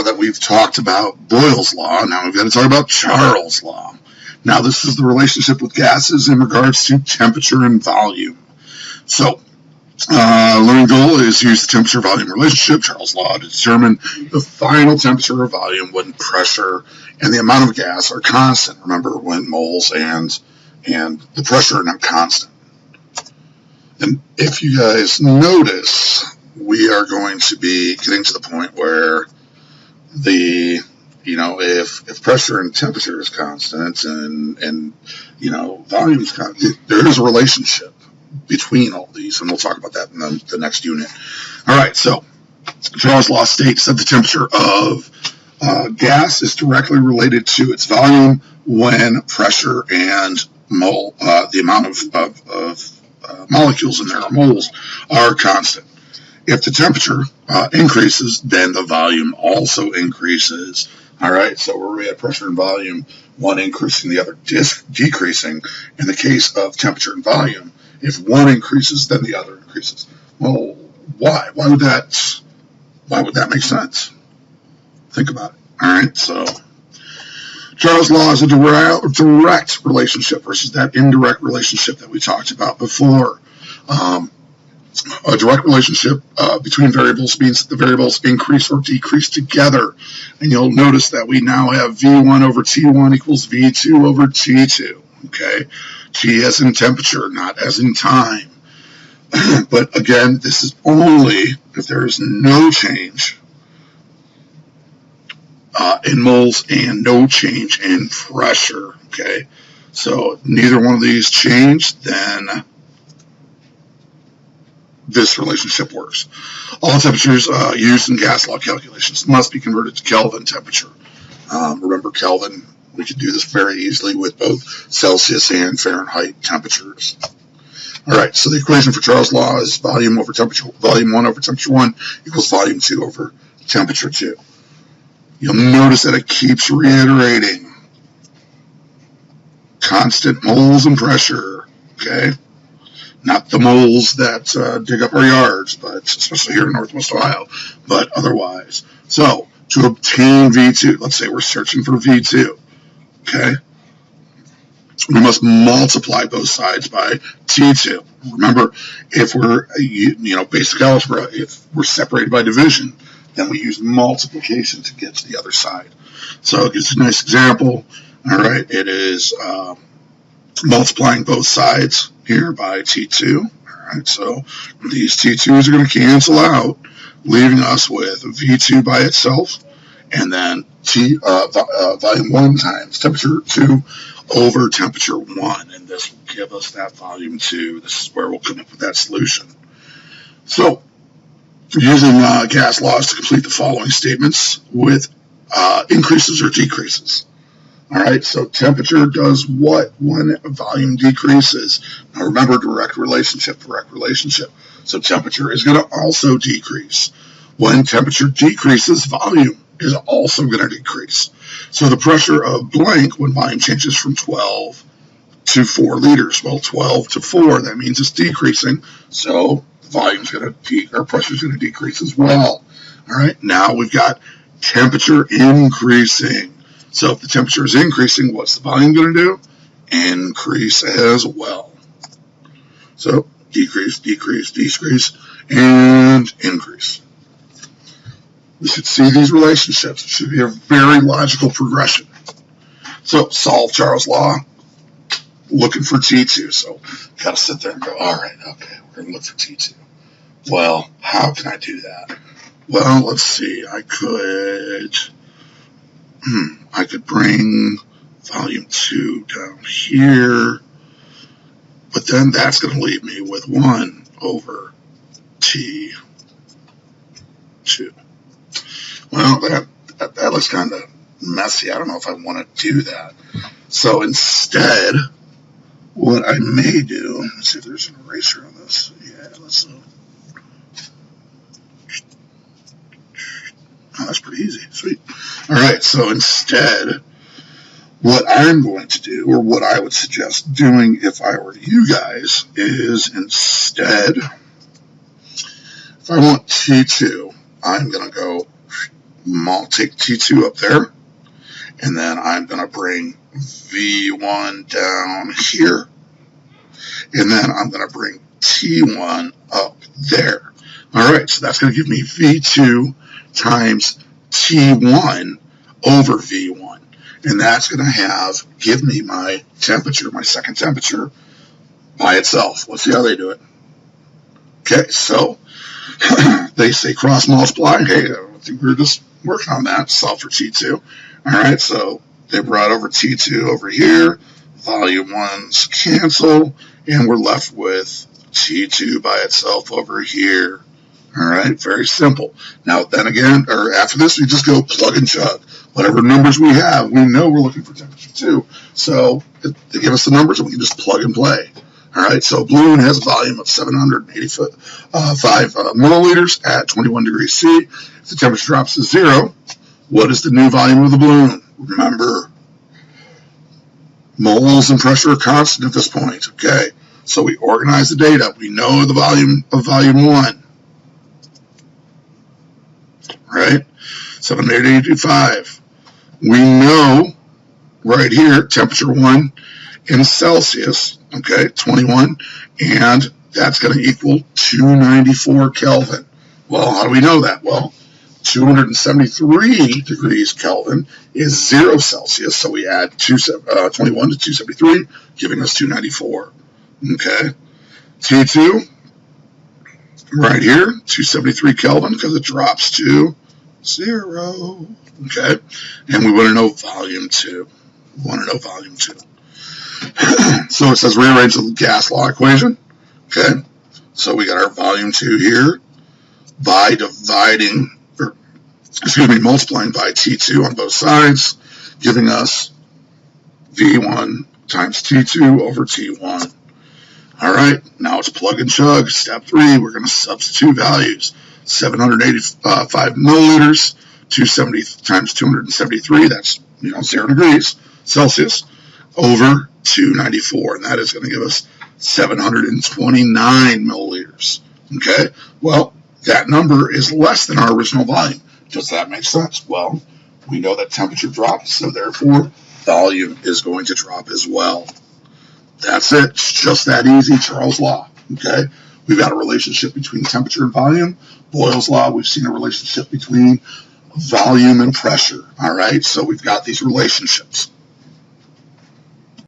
that we've talked about Boyle's law, now we've got to talk about Charles' law. Now, this is the relationship with gases in regards to temperature and volume. So, learning goal is use the temperature-volume relationship, Charles' law, to determine the final temperature or volume when pressure and the amount of gas are constant. Remember, when moles and the pressure are not constant. And if you guys notice, we are going to be getting to the point where if pressure and temperature is constant and volume is constant, there is a relationship between all these, and we'll talk about that in the next unit. All right, so Charles' law states that the temperature of gas is directly related to its volume when pressure and the amount of molecules in there, or moles, are constant. If the temperature increases, then the volume also increases. All right, so we're at pressure and volume, one increasing, the other decreasing. In the case of temperature and volume, if one increases, then the other increases. Well, why? Why would that make sense? Think about it. All right, so Charles' law is a direct relationship versus that indirect relationship that we talked about before. A direct relationship between variables means that the variables increase or decrease together. And you'll notice that we now have V1 over T1 equals V2 over T2. Okay? T as in temperature, not as in time. But again, this is only if there is no change in moles and no change in pressure. Okay? So neither one of these changed, then this relationship works. All temperatures used in gas law calculations must be converted to Kelvin temperature. Remember Kelvin, we can do this very easily with both Celsius and Fahrenheit temperatures. All right, so the equation for Charles' law is volume 1 over temperature 1 equals volume 2 over temperature 2. You'll notice that it keeps reiterating constant moles and pressure, okay? Not the moles that dig up our yards, but especially here in Northwest Ohio, but otherwise. So, to obtain V2, let's say we're searching for V2, okay? We must multiply both sides by T2. Remember, if we're, basic algebra, if we're separated by division, then we use multiplication to get to the other side. So, it's a nice example. All right, it is multiplying both sides here by T2. All right, so these T2s are going to cancel out, leaving us with V2 by itself, and then volume 1 times temperature 2 over temperature 1, and this will give us that volume 2. This is where we'll come up with that solution. So, using gas laws to complete the following statements with increases or decreases. All right, so temperature does what when volume decreases? Now remember, direct relationship. So temperature is going to also decrease. When temperature decreases, volume is also going to decrease. So the pressure of blank when volume changes from 12 to 4 liters. Well, 12 to 4, that means it's decreasing. So volume's going to our pressure's going to decrease as well. All right, now we've got temperature increasing. So if the temperature is increasing, what's the volume going to do? Increase as well. So decrease, decrease, decrease, and increase. We should see these relationships. It should be a very logical progression. So solve Charles' law, looking for T2. So got to sit there and go, all right, okay, we're going to look for T2. Well, how can I do that? Well, let's see. I could bring volume 2 down here, but then that's going to leave me with 1 over T2. Well, that looks kind of messy. I don't know if I want to do that. So instead, what I may do, let's see if there's an eraser on this. Yeah, let's oh, that's pretty easy. Sweet. All right, so instead, what I'm going to do, or what I would suggest doing if I were you guys, is instead, if I want T2, I'm going to go I'll take T2 up there, and then I'm going to bring V1 down here, and then I'm going to bring T1 up there. All right, so that's going to give me V2 times T1 over V1, and that's going to give me my temperature, my second temperature by itself. Let's see how they do it. Okay, so they say cross multiply. Hey, I think we were just working on that. Solve for T2. All right, so they brought over T2 over here. Volume 1's cancel, and we're left with T2 by itself over here. All right, very simple. Now, then again, or after this, we just go plug and chug. Whatever numbers we have, we know we're looking for temperature 2. So they give us the numbers, and we can just plug and play. All right, so balloon has a volume of 785 milliliters at 21 degrees C. If the temperature drops to 0, what is the new volume of the balloon? Remember, moles and pressure are constant at this point. Okay, so we organize the data. We know the volume of volume 1. Right, 785. We know right here temperature 1 in Celsius, okay, 21, and that's going to equal 294 Kelvin. Well, how do we know that? Well, 273 degrees Kelvin is 0 Celsius, so we add 21 to 273, giving us 294. Okay, T2, right here, 273 Kelvin, because it drops to 0. Okay, and we want to know volume 2. So it says rearrange the gas law equation. Okay, so we got our volume 2 here by multiplying by T2 on both sides, giving us V1 times T2 over T1. All right, now it's plug and chug. Step 3, we're going to substitute values. 785 milliliters, 270 times 273, that's 0 degrees Celsius, over 294, and that is going to give us 729 milliliters. Okay, well, that number is less than our original volume. Does that make sense? Well, we know that temperature drops, so therefore volume is going to drop as well. That's it. It's just that easy. Charles' law. Okay, we've got a relationship between temperature and volume. Boyle's law, we've seen a relationship between volume and pressure. All right, so we've got these relationships.